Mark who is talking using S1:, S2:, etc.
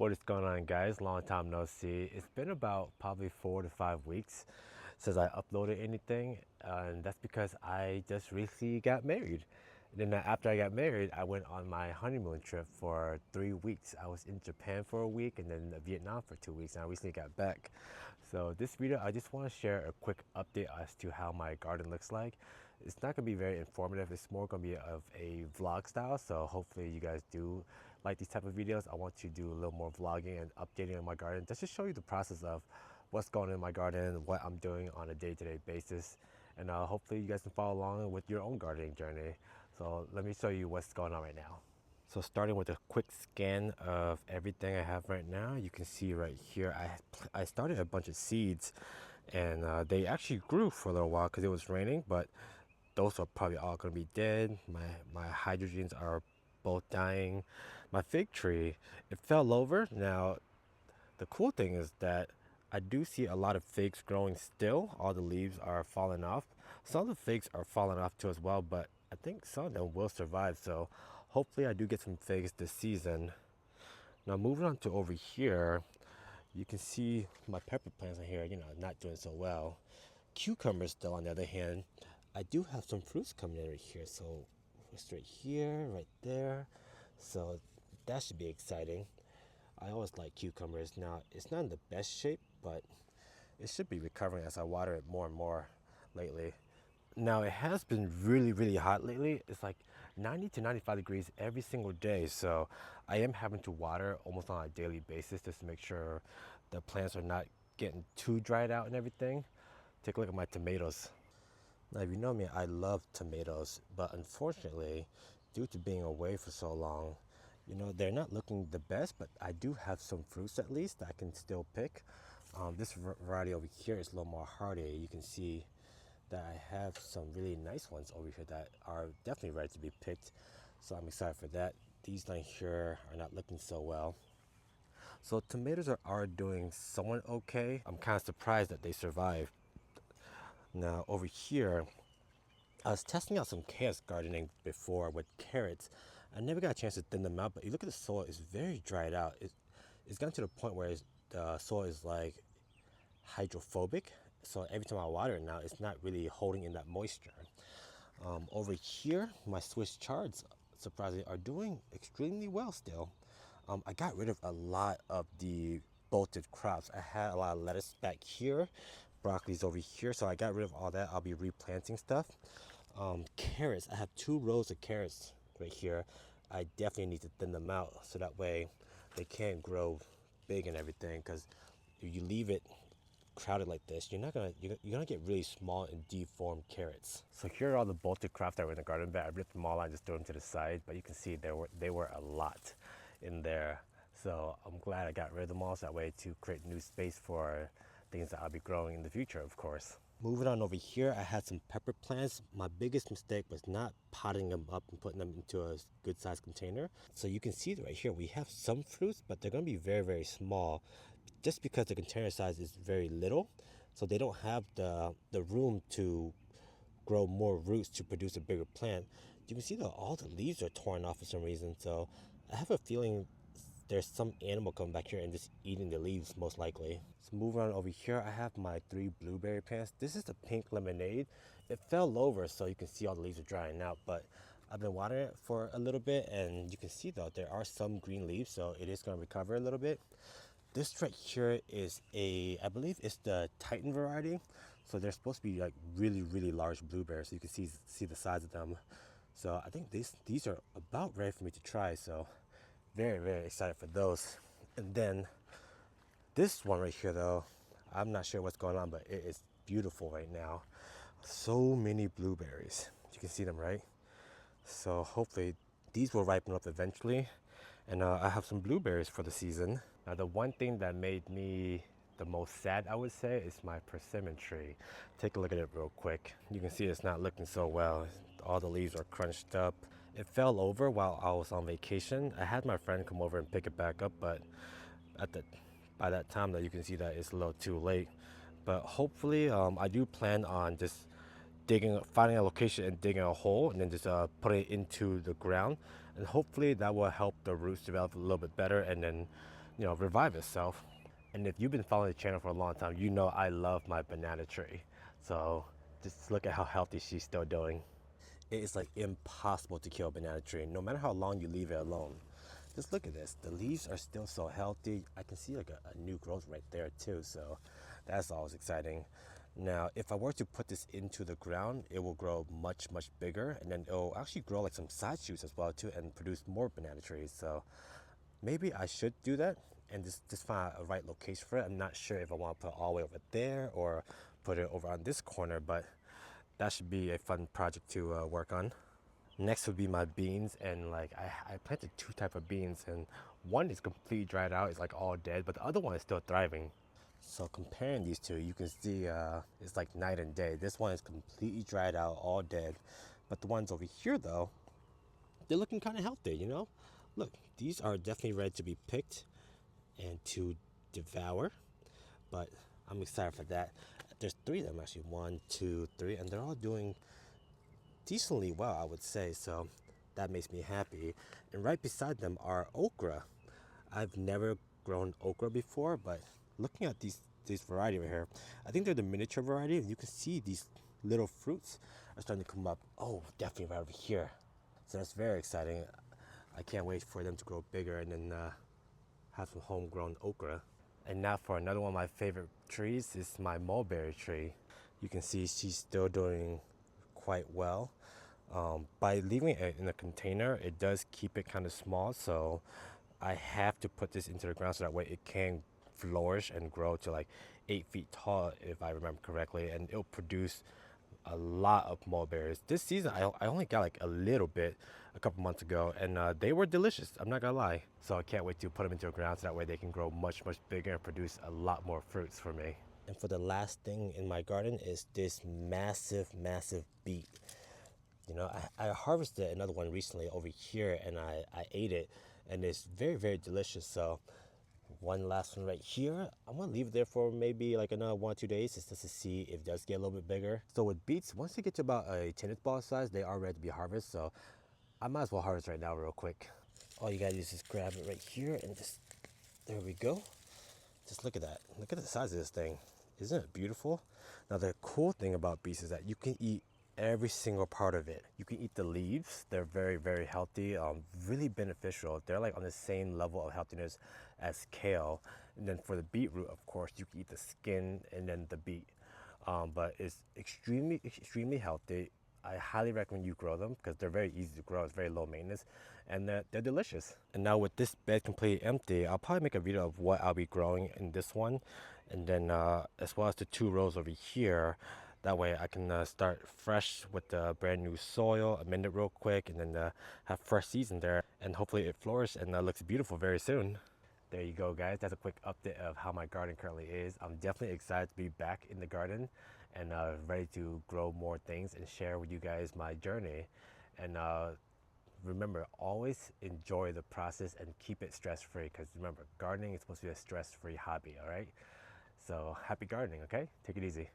S1: What is going on, guys? Long time no see. It's been about probably 4 to 5 weeks since I uploaded anything, and that's because I just recently got married. And then after I got married, I went on my honeymoon trip for 3 weeks. I was in Japan for a week and then Vietnam for 2 weeks, and I recently got back. So this video, I just want to share a quick update as to how my garden looks like. It's not going to be very informative. It's more going to be of a vlog style. So hopefully you guys do like these type of videos. I want to do a little more vlogging and updating on my garden just to show you the process of what's going on in my garden, what I'm doing on a day-to-day basis. And hopefully you guys can follow along with your own gardening journey. So let me show you what's going on right now. So starting with a quick scan of everything I have right now, you can see right here, I started a bunch of seeds and they actually grew for a little while because it was raining, but those are probably all going to be dead. My hydrogens are both dying. My fig tree, it fell over. Now, the cool thing is that I do see a lot of figs growing still. All the leaves are falling off. Some of the figs are falling off too as well, but I think some of them will survive. So hopefully I do get some figs this season. Now moving on to over here, you can see my pepper plants in here, not doing so well. Cucumbers though, on the other hand, I do have some fruits coming in right here. So it's right here, right there. So that should be exciting. I always like cucumbers. Now, it's not in the best shape, but it should be recovering as I water it more and more lately. Now, it has been really, really hot lately. It's like 90 to 95 degrees every single day. So I am having to water almost on a daily basis just to make sure the plants are not getting too dried out and everything. Take a look at my tomatoes. Now, if you know me, I love tomatoes, but unfortunately, due to being away for so long, they're not looking the best, but I do have some fruits at least that I can still pick. This variety over here is a little more hardy. You can see that I have some really nice ones over here that are definitely ready to be picked. So I'm excited for that. These down here are not looking so well. So tomatoes are doing somewhat okay. I'm kind of surprised that they survived. Now over here, I was testing out some chaos gardening before with carrots. I never got a chance to thin them out, but you look at the soil, it's very dried out. It's gotten to the point where the soil is like hydrophobic. So every time I water it now, it's not really holding in that moisture. Over here, my Swiss chards, surprisingly, are doing extremely well still. I got rid of a lot of the bolted crops. I had a lot of lettuce back here, broccoli's over here, so I got rid of all that. I'll be replanting stuff. Carrots, I have 2 rows of carrots right here. I definitely need to thin them out so that way they can't grow big and everything, because if you leave it crowded like this, you're gonna get really small and deformed carrots. So here are all the bolted crops that were in the garden bed. I ripped them all out and just threw them to the side, but you can see they were a lot in there. So I'm glad I got rid of them all so that way to create new space for things that I'll be growing in the future, of course. Moving on over here, I had some pepper plants. My biggest mistake was not potting them up and putting them into a good sized container. So you can see right here, we have some fruits, but they're gonna be very, very small just because the container size is very little. So they don't have the room to grow more roots to produce a bigger plant. You can see that all the leaves are torn off for some reason. So I have a feeling there's some animal coming back here and just eating the leaves most likely. So moving on over here, I have my 3 blueberry plants. This is the pink lemonade. It fell over so you can see all the leaves are drying out, but I've been watering it for a little bit and you can see though there are some green leaves, so it is going to recover a little bit. This right here is I believe it's the Titan variety. So they're supposed to be like really, really large blueberries. So you can see the size of them. So I think these are about ready for me to try. So very, very excited for those. And then this one right here though, I'm not sure what's going on, but it is beautiful right now. So many blueberries. You can see them, right? So hopefully these will ripen up eventually. And I have some blueberries for the season. Now the one thing that made me the most sad, I would say, is my persimmon tree. Take a look at it real quick. You can see it's not looking so well. All the leaves are crunched up. It fell over while I was on vacation. I had my friend come over and pick it back up, but by that time though, you can see that it's a little too late. But hopefully, I do plan on just finding a location and digging a hole and then just putting it into the ground. And hopefully that will help the roots develop a little bit better and then revive itself. And if you've been following the channel for a long time, you know I love my banana tree. So just look at how healthy she's still doing. It is like impossible to kill a banana tree, no matter how long you leave it alone. Just look at this. The leaves are still so healthy. I can see like a new growth right there too. So that's always exciting. Now, if I were to put this into the ground, it will grow much, much bigger. And then it'll actually grow like some side shoots as well too and produce more banana trees. So maybe I should do that and just find a right location for it. I'm not sure if I want to put it all the way over there or put it over on this corner, but that should be a fun project to work on. Next would be my beans, and like I planted two type of beans, and one is completely dried out, it's like all dead, but the other one is still thriving. So comparing these two, you can see it's like night and day. This one is completely dried out, all dead, but the ones over here though, they're looking kind of healthy. Look, these are definitely ready to be picked and to devour, but I'm excited for that. There's three of them actually, one, two, three, and they're all doing decently well, I would say, so that makes me happy. And right beside them are okra. I've never grown okra before, but looking at these variety right here, I think they're the miniature variety, and you can see these little fruits are starting to come up. Oh, definitely right over here. So that's very exciting. I can't wait for them to grow bigger and then have some homegrown okra. And now for another one of my favorite trees is my mulberry tree. You can see she's still doing quite well. By leaving it in a container, it does keep it kind of small, so I have to put this into the ground so that way it can flourish and grow to like 8 feet tall, if I remember correctly, and it'll produce a lot of mulberries. This season, I only got like a little bit a couple months ago, and they were delicious. I'm not gonna lie. So I can't wait to put them into the ground so that way they can grow much, much bigger and produce a lot more fruits for me. And for the last thing in my garden is this massive, massive beet. I harvested another one recently over here, and I ate it, and it's very, very delicious. So one last one right here. I'm gonna leave it there for maybe like another 1 or 2 days just to see if it does get a little bit bigger. So with beets, once they get to about a tennis ball size, they are ready to be harvested. So I might as well harvest right now real quick. All you gotta do is just grab it right here and just, there we go. Just look at that. Look at the size of this thing. Isn't it beautiful? Now the cool thing about beets is that you can eat every single part of it. You can eat the leaves. They're very, very healthy, really beneficial. They're like on the same level of healthiness as kale. And then for the beetroot, of course, you can eat the skin and then the beet. But it's extremely, extremely healthy. I highly recommend you grow them because they're very easy to grow. It's very low maintenance, and they're delicious. And now with this bed completely empty, I'll probably make a video of what I'll be growing in this one, and then as well as the 2 rows over here. That way I can start fresh with the brand new soil, amend it real quick, and then have fresh seeds in there, and hopefully it flourishes and looks beautiful very soon. There you go, guys. That's a quick update of how my garden currently is. I'm definitely excited to be back in the garden and ready to grow more things and share with you guys my journey. And remember, always enjoy the process and keep it stress-free, because remember, gardening is supposed to be a stress-free hobby, all right? So happy gardening, okay? Take it easy.